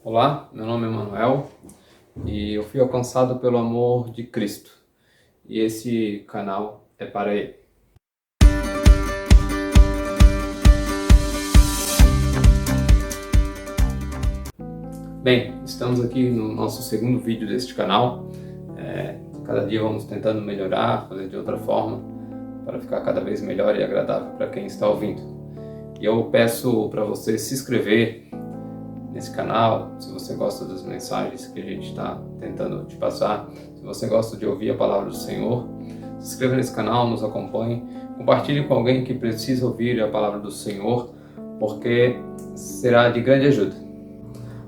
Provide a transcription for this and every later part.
Olá, meu nome é Manuel e eu fui alcançado pelo amor de Cristo e esse canal é para ele. Bem, estamos aqui no nosso segundo vídeo deste canal. Cada dia vamos tentando melhorar, fazer de outra forma para ficar cada vez melhor e agradável para quem está ouvindo. E eu peço para você se inscrever nesse canal, se você gosta das mensagens que a gente está tentando te passar, se você gosta de ouvir a palavra do Senhor, se inscreva nesse canal, nos acompanhe, compartilhe com alguém que precisa ouvir a palavra do Senhor, porque será de grande ajuda.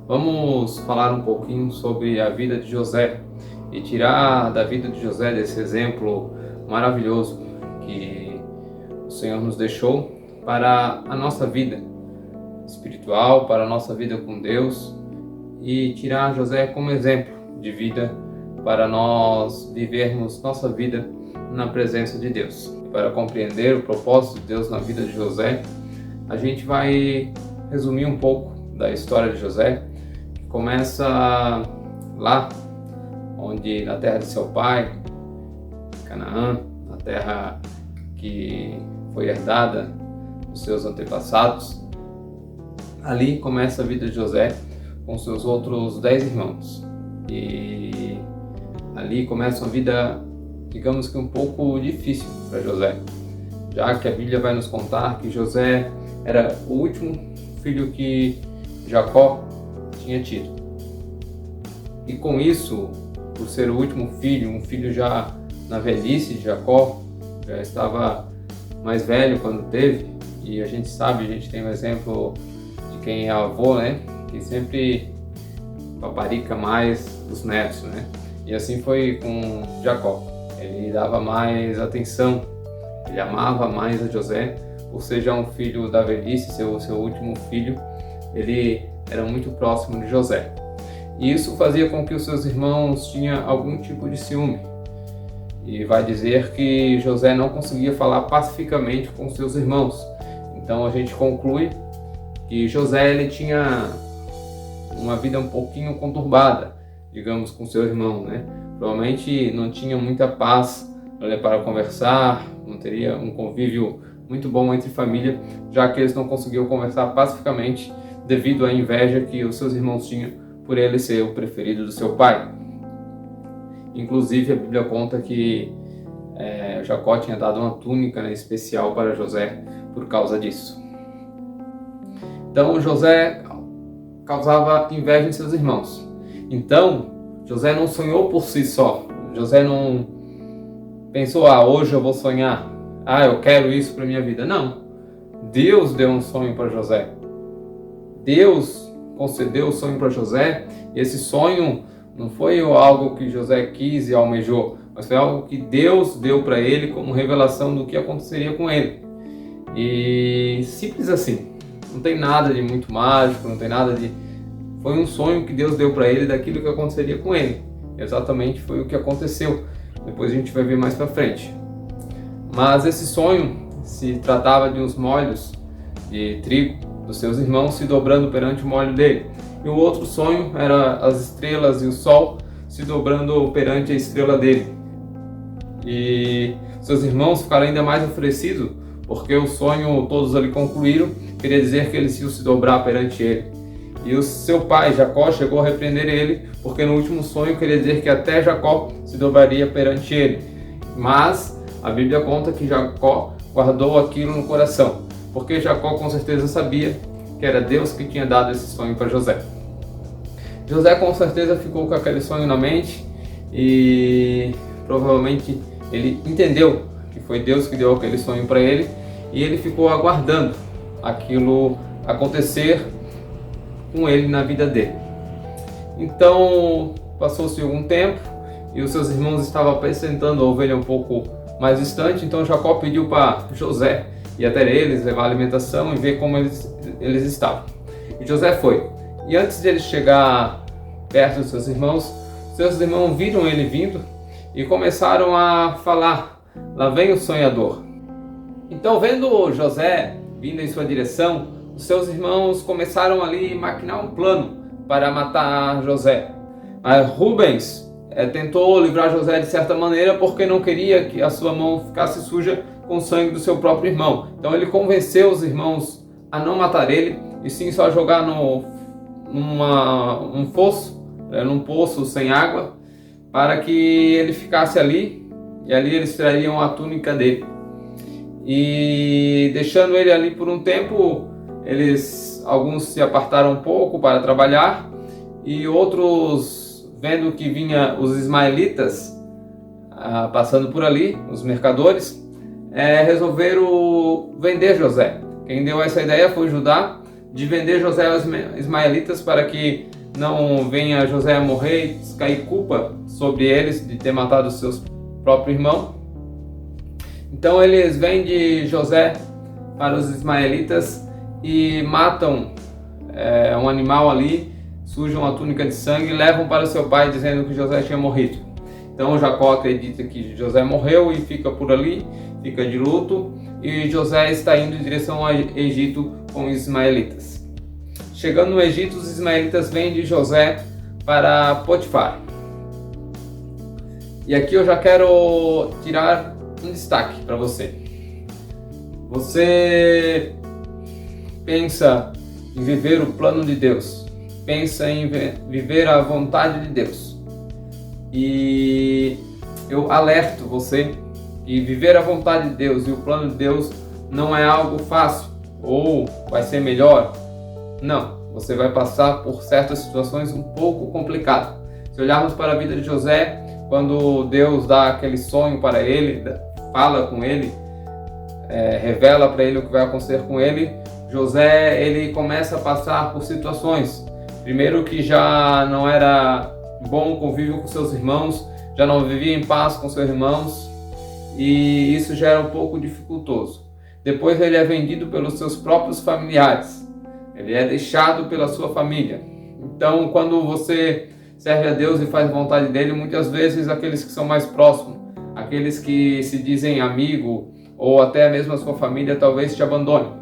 Vamos falar um pouquinho sobre a vida de José e tirar da vida de José desse exemplo maravilhoso que o Senhor nos deixou para a nossa vida espiritual, para a nossa vida com Deus, e tirar José como exemplo de vida para nós vivermos nossa vida na presença de Deus. Para compreender o propósito de Deus na vida de José, a gente vai resumir um pouco da história de José, que começa lá onde na terra de seu pai, Canaã, na terra que foi herdada dos seus antepassados. Ali começa a vida de José com seus outros 10 irmãos. E ali começa uma vida, digamos que um pouco difícil para José, já que a Bíblia vai nos contar que José era o último filho que Jacó tinha tido. E com isso, por ser o último filho, um filho já na velhice de Jacó, já estava mais velho quando teve, e a gente sabe, a gente tem um exemplo de quem é avô, né, que sempre paparica mais os netos, né, e assim foi com Jacó. Ele dava mais atenção, ele amava mais a José, por ser já um filho da velhice, seu último filho, ele era muito próximo de José. E isso fazia com que os seus irmãos tinham algum tipo de ciúme. E vai dizer que José não conseguia falar pacificamente com seus irmãos. Então a gente conclui que José ele tinha uma vida um pouquinho conturbada, digamos, com seu irmão, né? Provavelmente não tinha muita paz para conversar, não teria um convívio muito bom entre família, já que eles não conseguiam conversar pacificamente devido à inveja que os seus irmãos tinham por ele ser o preferido do seu pai. Inclusive a Bíblia conta que Jacó tinha dado uma túnica, né, especial para José por causa disso. Então José causava inveja em seus irmãos. Então José não sonhou por si só. José não pensou, hoje eu vou sonhar, eu quero isso para minha vida. Não, Deus deu um sonho para José. Deus concedeu o sonho para José, e esse sonho não foi algo que José quis e almejou, mas foi algo que Deus deu para ele como revelação do que aconteceria com ele. E simples assim, não tem nada de muito mágico, não tem nada de... Foi um sonho que Deus deu para ele daquilo que aconteceria com ele. Exatamente foi o que aconteceu. Depois a gente vai ver mais para frente. Mas esse sonho se tratava de uns molhos de trigo dos seus irmãos se dobrando perante o molho dele. E o outro sonho era as estrelas e o sol se dobrando perante a estrela dele. E seus irmãos ficaram ainda mais enfurecidos, porque o sonho todos ali concluíram, queria dizer que eles iam se dobrar perante ele. E o seu pai, Jacó, chegou a repreender ele, porque no último sonho queria dizer que até Jacó se dobraria perante ele. Mas a Bíblia conta que Jacó guardou aquilo no coração, porque Jacó com certeza sabia que era Deus que tinha dado esse sonho para José. José com certeza ficou com aquele sonho na mente e provavelmente ele entendeu que foi Deus que deu aquele sonho para ele, e ele ficou aguardando aquilo acontecer com ele na vida dele. Então passou-se algum tempo e os seus irmãos estavam apresentando a ovelha um pouco mais distante, então Jacó pediu para José ir até eles, levar alimentação e ver como eles estavam. E José foi. E antes de ele chegar perto dos seus irmãos viram ele vindo e começaram a falar: lá vem o sonhador. Então, vendo José vindo em sua direção, os seus irmãos começaram ali a maquinar um plano para matar José. Mas Rubens tentou livrar José de certa maneira porque não queria que a sua mão ficasse suja com o sangue do seu próprio irmão. Então ele convenceu os irmãos a não matar ele, e sim só jogar num poço sem água, para que ele ficasse ali, e ali eles tirariam a túnica dele. E deixando ele ali por um tempo, alguns se apartaram um pouco para trabalhar, e outros, vendo que vinha os ismaelitas passando por ali, os mercadores, resolveram vender José. Quem deu essa ideia foi Judá, de vender José aos ismaelitas, para que não venha José a morrer e cair culpa sobre eles de ter matado seu próprio irmão. Então eles vendem José para os ismaelitas e matam um animal ali, sujam a túnica de sangue e levam para seu pai, dizendo que José tinha morrido. Então Jacó acredita que José morreu e fica por ali, fica de luto, e José está indo em direção ao Egito com os ismaelitas. Chegando no Egito, os ismaelitas vendem José para Potifar. E aqui eu já quero tirar um destaque para você. Você pensa em viver o plano de Deus, pensa em viver a vontade de Deus. E eu alerto você que viver a vontade de Deus e o plano de Deus não é algo fácil ou vai ser melhor. Não, você vai passar por certas situações um pouco complicadas. Se olharmos para a vida de José, quando Deus dá aquele sonho para ele, fala com ele, revela para ele o que vai acontecer com ele, José ele começa a passar por situações. Primeiro, que já não era bom o convívio com seus irmãos, já não vivia em paz com seus irmãos, e isso já era um pouco dificultoso. Depois ele é vendido pelos seus próprios familiares, ele é deixado pela sua família. Então, quando você serve a Deus e faz vontade dele, muitas vezes aqueles que são mais próximos, aqueles que se dizem amigo, ou até mesmo a sua família, talvez te abandonem.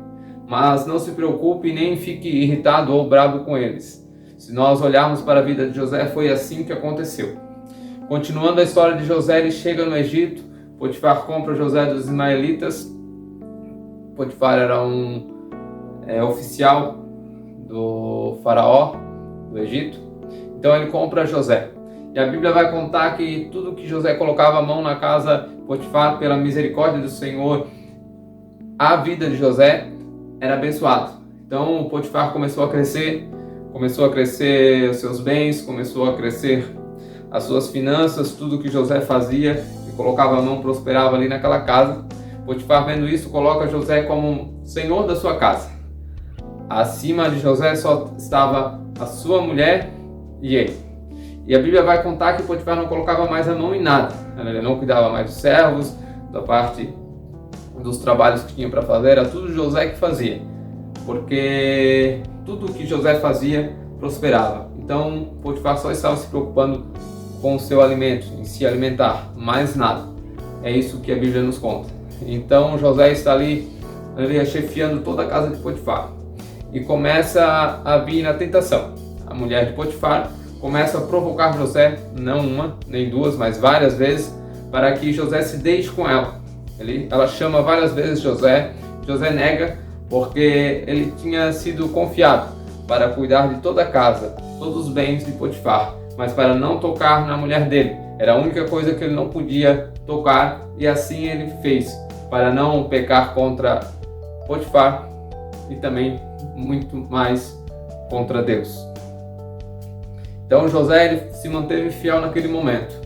Mas não se preocupe, nem fique irritado ou bravo com eles. Se nós olharmos para a vida de José, foi assim que aconteceu. Continuando a história de José, ele chega no Egito, Potifar compra José dos ismaelitas. Potifar era um oficial do faraó do Egito. Então ele compra José. E a Bíblia vai contar que tudo que José colocava a mão na casa de Potifar, pela misericórdia do Senhor, a vida de José era abençoada. Então Potifar começou a crescer os seus bens, começou a crescer as suas finanças, tudo que José fazia e colocava a mão prosperava ali naquela casa. Potifar, vendo isso, coloca José como senhor da sua casa. Acima de José só estava a sua mulher e ele. E a Bíblia vai contar que Potifar não colocava mais a mão em nada. Ele não cuidava mais dos servos, da parte dos trabalhos que tinha para fazer, era tudo José que fazia. Porque tudo que José fazia prosperava. Então Potifar só estava se preocupando com o seu alimento, em se alimentar, mais nada. É isso que a Bíblia nos conta. Então José está ali chefiando toda a casa de Potifar. E começa a vir na tentação. A mulher de Potifar começa a provocar José, não uma, nem duas, mas várias vezes, para que José se deite com ela. Ela chama várias vezes José nega, porque ele tinha sido confiado para cuidar de toda a casa, todos os bens de Potifar, mas para não tocar na mulher dele. Era a única coisa que ele não podia tocar, e assim ele fez, para não pecar contra Potifar e também muito mais contra Deus. Então José ele se manteve fiel naquele momento.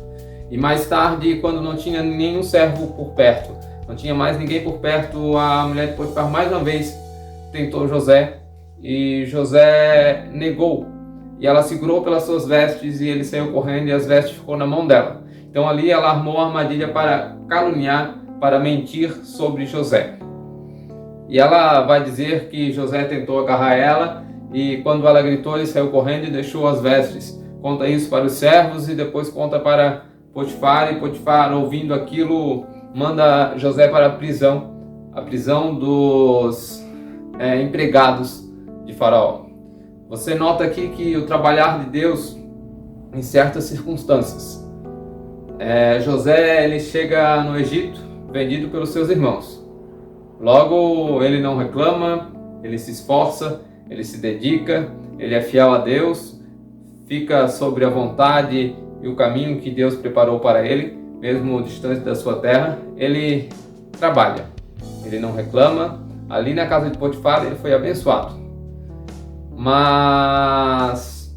E mais tarde, quando não tinha nenhum servo por perto, não tinha mais ninguém por perto, a mulher de Potifar mais uma vez tentou José, e José negou. E ela segurou pelas suas vestes e ele saiu correndo, e as vestes ficou na mão dela. Então ali ela armou a armadilha para caluniar, para mentir sobre José. E ela vai dizer que José tentou agarrar ela, e quando ela gritou, ele saiu correndo e deixou as vestes. Conta isso para os servos e depois conta para Potifar, e Potifar, ouvindo aquilo, manda José para a prisão dos empregados de Faraó. Você nota aqui que o trabalhar de Deus em certas circunstâncias. José, ele chega no Egito vendido pelos seus irmãos. Logo, ele não reclama, ele se esforça, ele se dedica, ele é fiel a Deus, fica sobre a vontade e o caminho que Deus preparou para ele, mesmo distante da sua terra. Ele trabalha, ele não reclama. Ali na casa de Potifar ele foi abençoado. Mas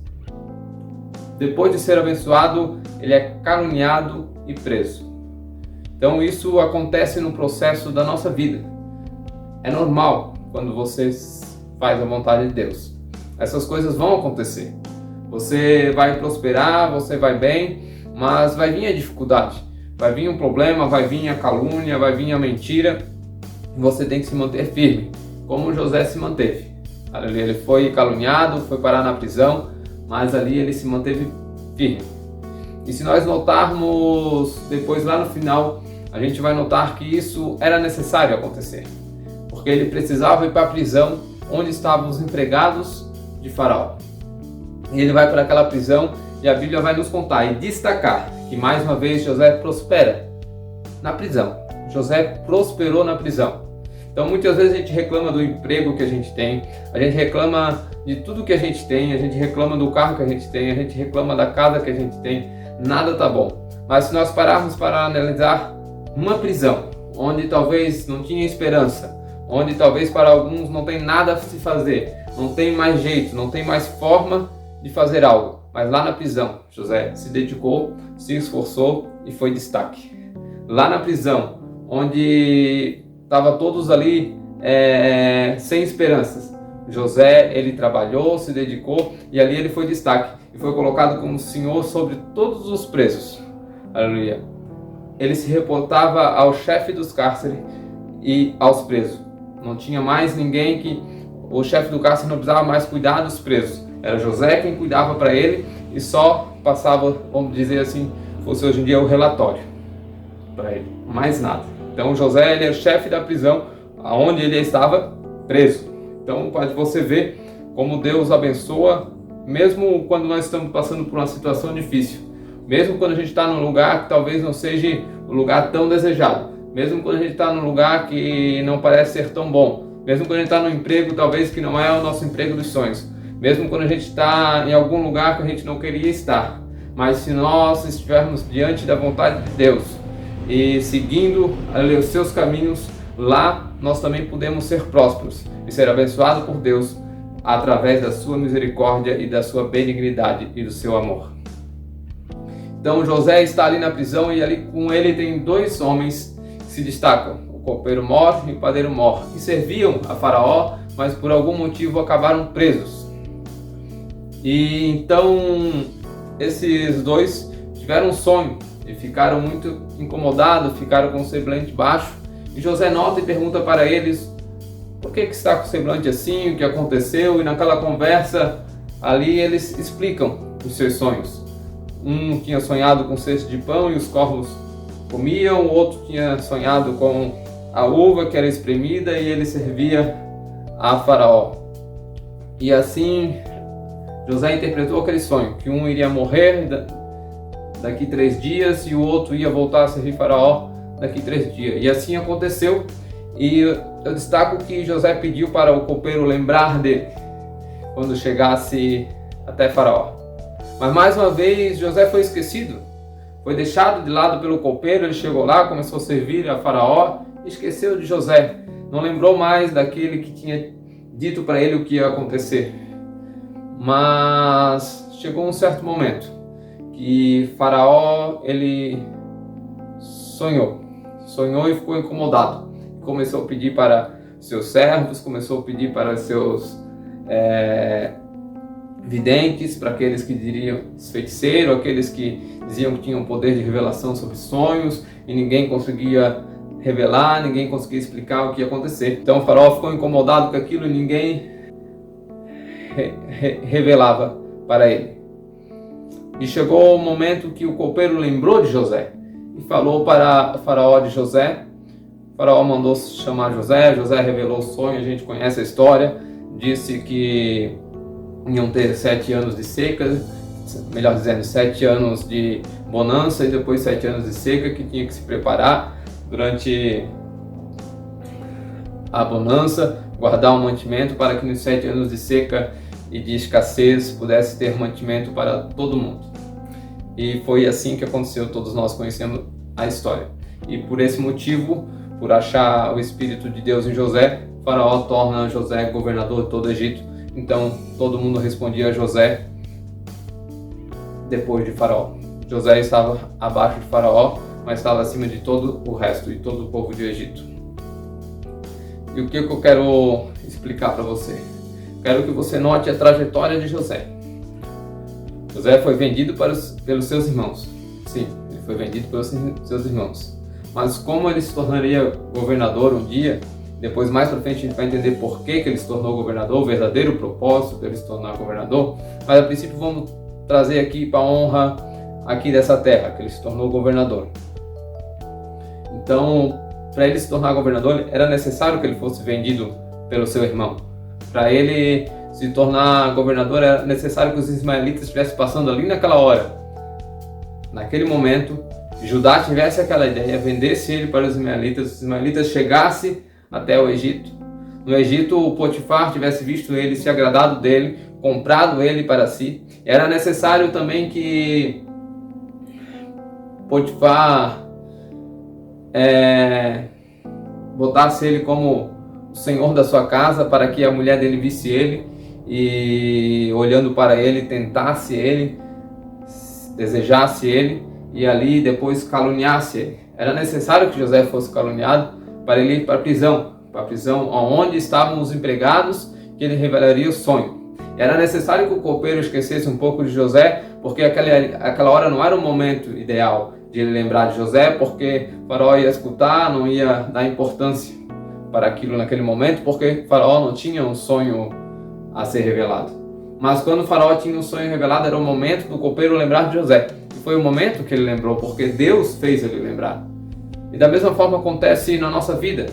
depois de ser abençoado, ele é caluniado e preso. Então isso acontece no processo da nossa vida. É normal quando você faz a vontade de Deus. Essas coisas vão acontecer. Você vai prosperar, você vai bem, mas vai vir a dificuldade, vai vir um problema, vai vir a calúnia, vai vir a mentira. Você tem que se manter firme, como José se manteve. Ele foi caluniado, foi parar na prisão, mas ali ele se manteve firme. E se nós notarmos depois lá no final, a gente vai notar que isso era necessário acontecer, porque ele precisava ir para a prisão onde estavam os empregados de Faraó. E ele vai para aquela prisão e a Bíblia vai nos contar e destacar que mais uma vez José prospera na prisão. José prosperou na prisão. Então muitas vezes a gente reclama do emprego que a gente tem, a gente reclama de tudo que a gente tem, a gente reclama do carro que a gente tem, a gente reclama da casa que a gente tem, nada tá bom. Mas se nós pararmos para analisar uma prisão, onde talvez não tinha esperança, onde talvez para alguns não tem nada a se fazer, não tem mais jeito, não tem mais forma de fazer algo, mas lá na prisão, José se dedicou, se esforçou e foi destaque. Lá na prisão, onde estavam todos ali sem esperanças, José, ele trabalhou, se dedicou e ali ele foi destaque e foi colocado como senhor sobre todos os presos. Aleluia. Ele se reportava ao chefe dos cárceres e aos presos. Não tinha mais ninguém que o chefe do cárcere não precisava mais cuidar dos presos. Era José quem cuidava para ele e só passava, vamos dizer assim, fosse hoje em dia o relatório para ele, mais nada. Então José, ele é o chefe da prisão aonde ele estava preso. Então pode você ver como Deus abençoa, mesmo quando nós estamos passando por uma situação difícil, mesmo quando a gente está num lugar que talvez não seja o lugar tão desejado, mesmo quando a gente está num lugar que não parece ser tão bom, mesmo quando a gente está num emprego talvez que não é o nosso emprego dos sonhos, mesmo quando a gente está em algum lugar que a gente não queria estar, mas se nós estivermos diante da vontade de Deus e seguindo os seus caminhos, lá nós também podemos ser prósperos e ser abençoados por Deus através da sua misericórdia e da sua benignidade e do seu amor. Então José está ali na prisão e ali com ele tem dois homens que se destacam, o copeiro Mor e o padeiro Mor, que serviam a Faraó, mas por algum motivo acabaram presos. E então esses dois tiveram um sonho e ficaram muito incomodados, ficaram com o semblante baixo. E José nota e pergunta para eles: por que está com o semblante assim, o que aconteceu? E naquela conversa ali eles explicam os seus sonhos. Um tinha sonhado com um cesto de pão e os corvos comiam, o outro tinha sonhado com a uva que era espremida e ele servia a Faraó. E assim José interpretou aquele sonho, que um iria morrer daqui 3 dias e o outro ia voltar a servir Faraó daqui 3 dias. E assim aconteceu. E eu destaco que José pediu para o copeiro lembrar dele quando chegasse até Faraó. Mas mais uma vez José foi esquecido, foi deixado de lado pelo copeiro. Ele chegou lá, começou a servir a Faraó e esqueceu de José. Não lembrou mais daquele que tinha dito para ele o que ia acontecer. Mas chegou um certo momento que Faraó ele sonhou e ficou incomodado. Começou a pedir para seus servos, começou a pedir para seus videntes, para aqueles que diriam feiticeiro, aqueles que diziam que tinham poder de revelação sobre sonhos e ninguém conseguia revelar, ninguém conseguia explicar o que ia acontecer. Então o Faraó ficou incomodado com aquilo e ninguém revelava para ele. E chegou o momento que o copeiro lembrou de José e falou para o Faraó de José. O Faraó mandou chamar José, José revelou o sonho, a gente conhece a história, disse que iam ter 7 anos de seca, melhor dizendo, 7 anos de bonança e depois 7 anos de seca, que tinha que se preparar durante a bonança, guardar um mantimento para que nos 7 anos de seca e de escassez pudesse ter mantimento para todo mundo. E foi assim que aconteceu, todos nós conhecemos a história. E por esse motivo, por achar o Espírito de Deus em José, Faraó torna José governador de todo o Egito. Então todo mundo respondia a José depois de Faraó. José estava abaixo de Faraó, mas estava acima de todo o resto, e todo o povo do Egito. E o que eu quero explicar para você? Quero que você note a trajetória de José. José foi vendido pelos seus irmãos. Sim, ele foi vendido pelos seus irmãos. Mas como ele se tornaria governador um dia, depois mais para frente a gente vai entender por que ele se tornou governador, o verdadeiro propósito dele se tornar governador. Mas a princípio vamos trazer aqui para a honra aqui dessa terra, que ele se tornou governador. Então, para ele se tornar governador, era necessário que ele fosse vendido pelo seu irmão. Para ele se tornar governador, era necessário que os ismaelitas estivessem passando ali naquela hora. Naquele momento, Judá tivesse aquela ideia, vendesse ele para os ismaelitas chegassem até o Egito. No Egito, o Potifar tivesse visto ele, se agradado dele, comprado ele para si. Era necessário também que Potifar botasse ele como o senhor da sua casa, para que a mulher dele visse ele e, olhando para ele, tentasse ele, desejasse ele e ali depois caluniasse ele. Era necessário que José fosse caluniado para ele ir para a prisão onde estavam os empregados, que ele revelaria o sonho. Era necessário que o copeiro esquecesse um pouco de José, porque aquela hora não era o momento ideal de ele lembrar de José, porque Faraó ia escutar, não ia dar importância para aquilo naquele momento, porque Faraó não tinha um sonho a ser revelado. Mas quando Faraó tinha um sonho revelado, era o momento do copeiro lembrar de José. E foi o momento que ele lembrou, porque Deus fez ele lembrar. E da mesma forma acontece na nossa vida.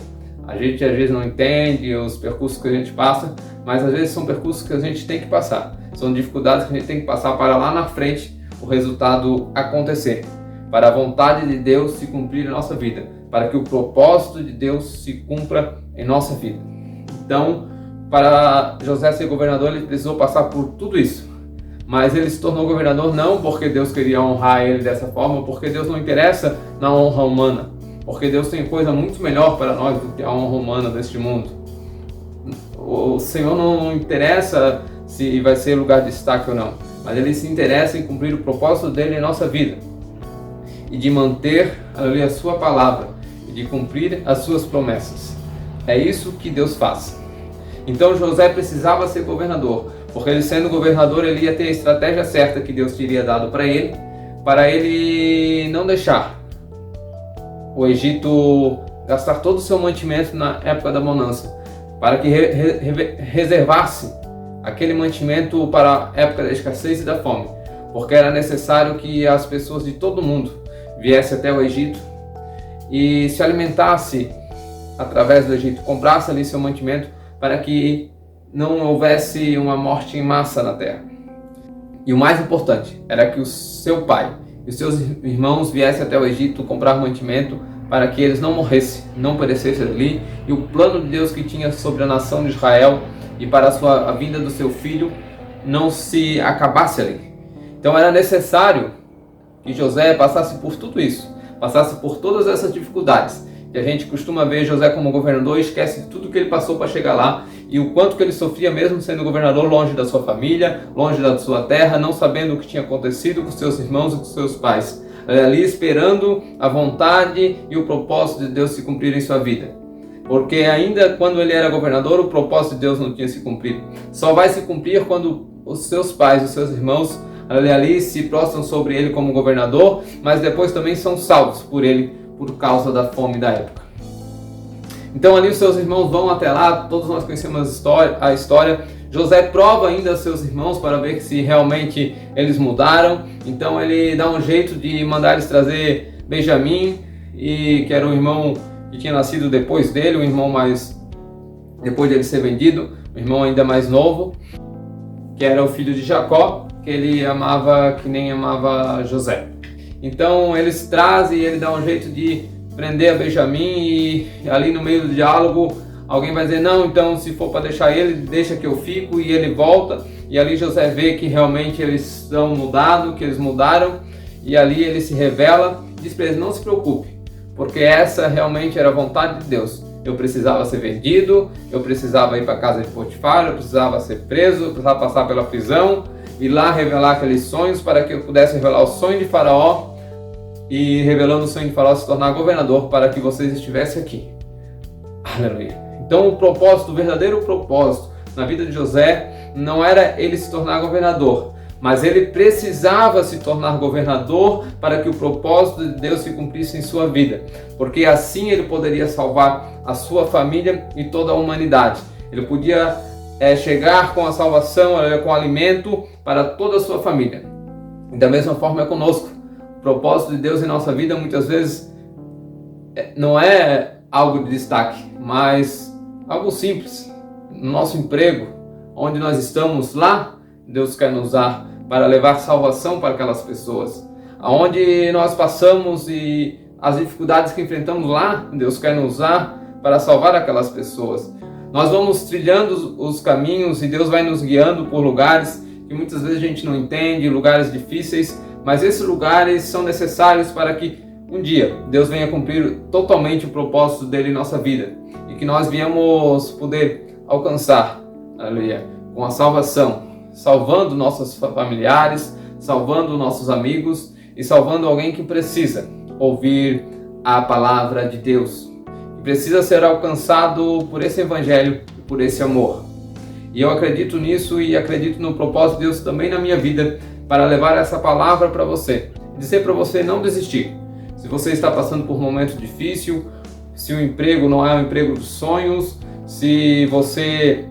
A gente às vezes não entende os percursos que a gente passa, mas às vezes são percursos que a gente tem que passar. São dificuldades que a gente tem que passar para lá na frente o resultado acontecer. Para a vontade de Deus se cumprir em nossa vida. Para que o propósito de Deus se cumpra em nossa vida. Então, para José ser governador, ele precisou passar por tudo isso. Mas ele se tornou governador não porque Deus queria honrar ele dessa forma, porque Deus não interessa na honra humana. Porque Deus tem coisa muito melhor para nós do que a honra humana deste mundo. O Senhor não interessa se vai ser lugar de destaque ou não, mas Ele se interessa em cumprir o propósito dele em nossa vida e de manter a sua palavra e de cumprir as suas promessas. É isso que Deus faz. Então José precisava ser governador, porque ele sendo governador ele ia ter a estratégia certa que Deus teria dado para ele não deixar o Egito gastar todo o seu mantimento na época da bonança, para que reservasse aquele mantimento para a época da escassez e da fome, porque era necessário que as pessoas de todo mundo viessem até o Egito e se alimentasse através do Egito, comprasse ali seu mantimento para que não houvesse uma morte em massa na terra. E o mais importante era que o seu pai e os seus irmãos viessem até o Egito comprar mantimento para que eles não morressem, não perecessem ali, e o plano de Deus que tinha sobre a nação de Israel e para a vinda do seu filho não se acabasse ali. Então era necessário que José passasse por tudo isso, passasse por todas essas dificuldades, que a gente costuma ver José como governador e esquece tudo que ele passou para chegar lá, e o quanto que ele sofria mesmo sendo governador, longe da sua família, longe da sua terra, não sabendo o que tinha acontecido com seus irmãos e com seus pais, ali esperando a vontade e o propósito de Deus se cumprir em sua vida. Porque ainda quando ele era governador, o propósito de Deus não tinha se cumprido. Só vai se cumprir quando os seus pais, os seus irmãos ali se prostram sobre ele como governador, mas depois também são salvos por ele por causa da fome da época. Então ali os seus irmãos vão até lá, todos nós conhecemos a história. José prova ainda aos seus irmãos para ver se realmente eles mudaram. Então ele dá um jeito de mandar eles trazer Benjamim, que era o irmão que tinha nascido depois dele, o irmão mais depois dele ser vendido, o irmão ainda mais novo, que era o filho de Jacó, que ele amava que nem amava José. Então eles trazem e ele dá um jeito de prender a Benjamim, e ali no meio do diálogo alguém vai dizer, não, então se for para deixar ele, deixa que eu fico, e ele volta, e ali José vê que realmente eles são mudados, que eles mudaram, e ali ele se revela, diz para eles, não se preocupe, porque essa realmente era a vontade de Deus. Eu precisava ser vendido, eu precisava ir para a casa de Potifar, eu precisava ser preso, eu precisava passar pela prisão, ir lá revelar aqueles sonhos para que eu pudesse revelar o sonho de Faraó, e revelando o sonho de Faraó se tornar governador para que vocês estivessem aqui. Aleluia. Então o propósito, o verdadeiro propósito na vida de José não era ele se tornar governador, mas ele precisava se tornar governador para que o propósito de Deus se cumprisse em sua vida, porque assim ele poderia salvar a sua família e toda a humanidade. Ele podia chegar com a salvação, com alimento para toda a sua família. E da mesma forma é conosco. O propósito de Deus em nossa vida muitas vezes não é algo de destaque, mas algo simples. No nosso emprego, onde nós estamos lá, Deus quer nos usar para levar salvação para aquelas pessoas. Aonde nós passamos e as dificuldades que enfrentamos lá, Deus quer nos usar para salvar aquelas pessoas. Nós vamos trilhando os caminhos e Deus vai nos guiando por lugares que muitas vezes a gente não entende, lugares difíceis, mas esses lugares são necessários para que um dia Deus venha cumprir totalmente o propósito dele em nossa vida e que nós venhamos poder alcançar, aleluia, com a salvação, salvando nossos familiares, salvando nossos amigos e salvando alguém que precisa ouvir a palavra de Deus, que precisa ser alcançado por esse evangelho e por esse amor. E eu acredito nisso e acredito no propósito de Deus também na minha vida para levar essa palavra para você, dizer para você não desistir. Se você está passando por um momento difícil, se o emprego não é o emprego dos sonhos, se você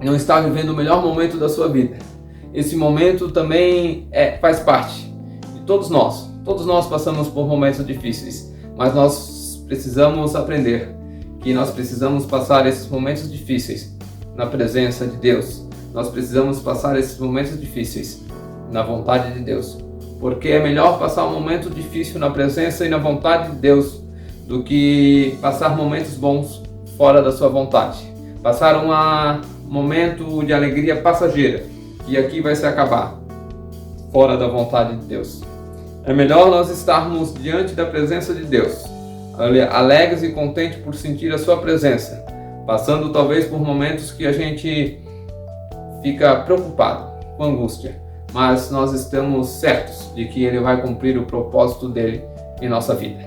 não está vivendo o melhor momento da sua vida, esse momento também faz parte de todos nós. Todos nós passamos por momentos difíceis, mas nós precisamos aprender que nós precisamos passar esses momentos difíceis na presença de Deus. Nós precisamos passar esses momentos difíceis na vontade de Deus, porque é melhor passar um momento difícil na presença e na vontade de Deus do que passar momentos bons fora da sua vontade. Passar um momento de alegria passageira, que aqui vai se acabar, fora da vontade de Deus. É melhor nós estarmos diante da presença de Deus, alegres e contentes por sentir a sua presença, passando talvez por momentos que a gente fica preocupado, com angústia, mas nós estamos certos de que Ele vai cumprir o propósito dele em nossa vida.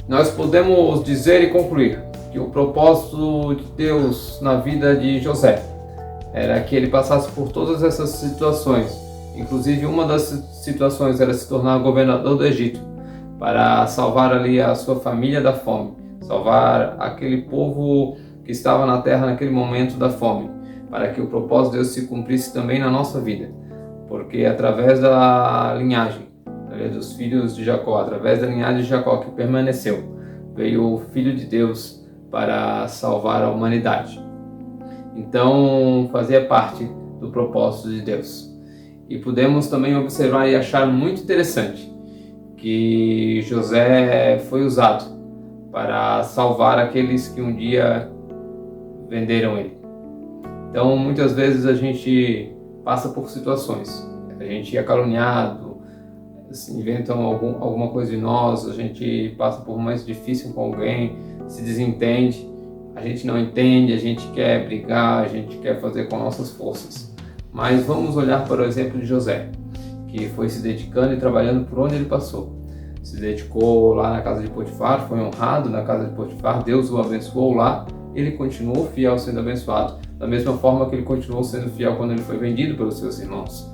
Nós podemos dizer e concluir que o propósito de Deus na vida de José era que ele passasse por todas essas situações. Inclusive uma das situações era se tornar governador do Egito, para salvar ali a sua família da fome, salvar aquele povo que estava na terra naquele momento da fome, para que o propósito de Deus se cumprisse também na nossa vida, porque através da linhagem dos filhos de Jacó, através da linhagem de Jacó que permaneceu, veio o Filho de Deus para salvar a humanidade. Então fazia parte do propósito de Deus. E podemos também observar e achar muito interessante que José foi usado para salvar aqueles que um dia venderam ele. Então muitas vezes a gente passa por situações, a gente é caluniado, inventam alguma coisa de nós, a gente passa por momentos difíceis com alguém, se desentende, a gente não entende, a gente quer brigar, a gente quer fazer com nossas forças. Mas vamos olhar para o exemplo de José, que foi se dedicando e trabalhando por onde ele passou. Se dedicou lá na casa de Potifar, foi honrado na casa de Potifar, Deus o abençoou lá, ele continuou fiel sendo abençoado, da mesma forma que ele continuou sendo fiel quando ele foi vendido pelos seus irmãos.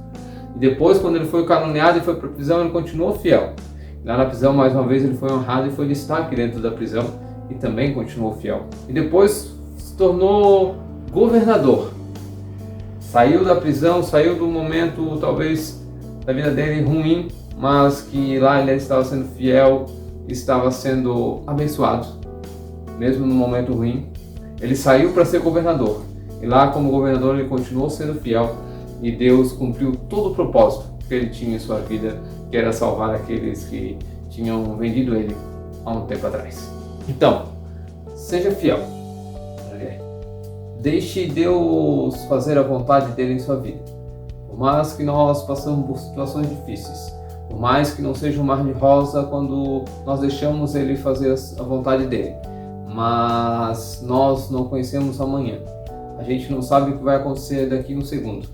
E depois, quando ele foi caluniado e foi para a prisão, ele continuou fiel. Lá na prisão, mais uma vez, ele foi honrado e foi destaque dentro da prisão e também continuou fiel. E depois se tornou governador. Saiu da prisão, saiu do momento, talvez, da vida dele ruim, mas que lá ele estava sendo fiel, estava sendo abençoado, mesmo no momento ruim. Ele saiu para ser governador. E lá, como governador, ele continuou sendo fiel e Deus cumpriu todo o propósito que ele tinha em sua vida, que era salvar aqueles que tinham vendido ele há um tempo atrás. Então, seja fiel. Deixe Deus fazer a vontade dele em sua vida. Por mais que nós passamos por situações difíceis, por mais que não seja um mar de rosa quando nós deixamos ele fazer a vontade dele, mas nós não conhecemos amanhã. A gente não sabe o que vai acontecer daqui um segundo.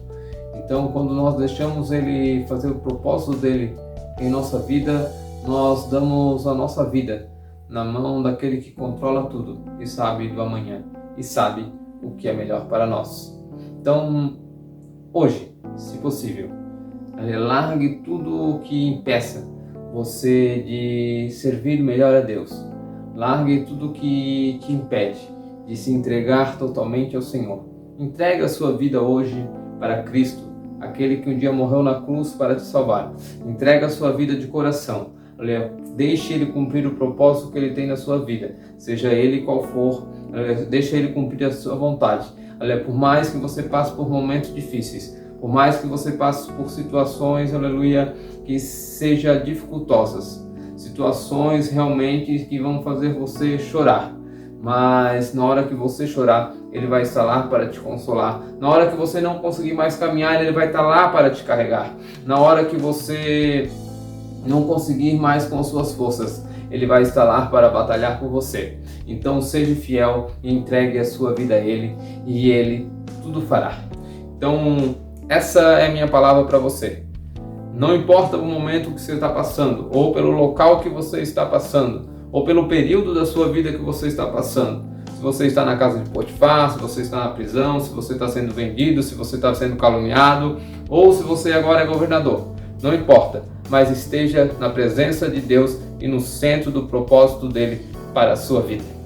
Então, quando nós deixamos ele fazer o propósito dele em nossa vida, nós damos a nossa vida na mão daquele que controla tudo e sabe do amanhã e sabe o que é melhor para nós. Então, hoje, se possível, largue tudo o que impeça você de servir melhor a Deus. Largue tudo o que te impede de se entregar totalmente ao Senhor. Entregue a sua vida hoje para Cristo, aquele que um dia morreu na cruz para te salvar. Entregue a sua vida de coração. Deixe Ele cumprir o propósito que Ele tem na sua vida, seja Ele qual for. Deixe Ele cumprir a sua vontade. Por mais que você passe por momentos difíceis, por mais que você passe por situações, aleluia, que sejam dificultosas, situações realmente que vão fazer você chorar, mas na hora que você chorar, Ele vai estar lá para te consolar. Na hora que você não conseguir mais caminhar, Ele vai estar lá para te carregar. Na hora que você não conseguir mais com as suas forças, Ele vai estar lá para batalhar por você. Então seja fiel e entregue a sua vida a Ele, e Ele tudo fará. Então essa é a minha palavra para você. Não importa o momento que você está passando, ou pelo local que você está passando, ou pelo período da sua vida que você está passando. Se você está na casa de Potifar, se você está na prisão, se você está sendo vendido, se você está sendo caluniado, ou se você agora é governador. Não importa, mas esteja na presença de Deus e no centro do propósito dele para a sua vida.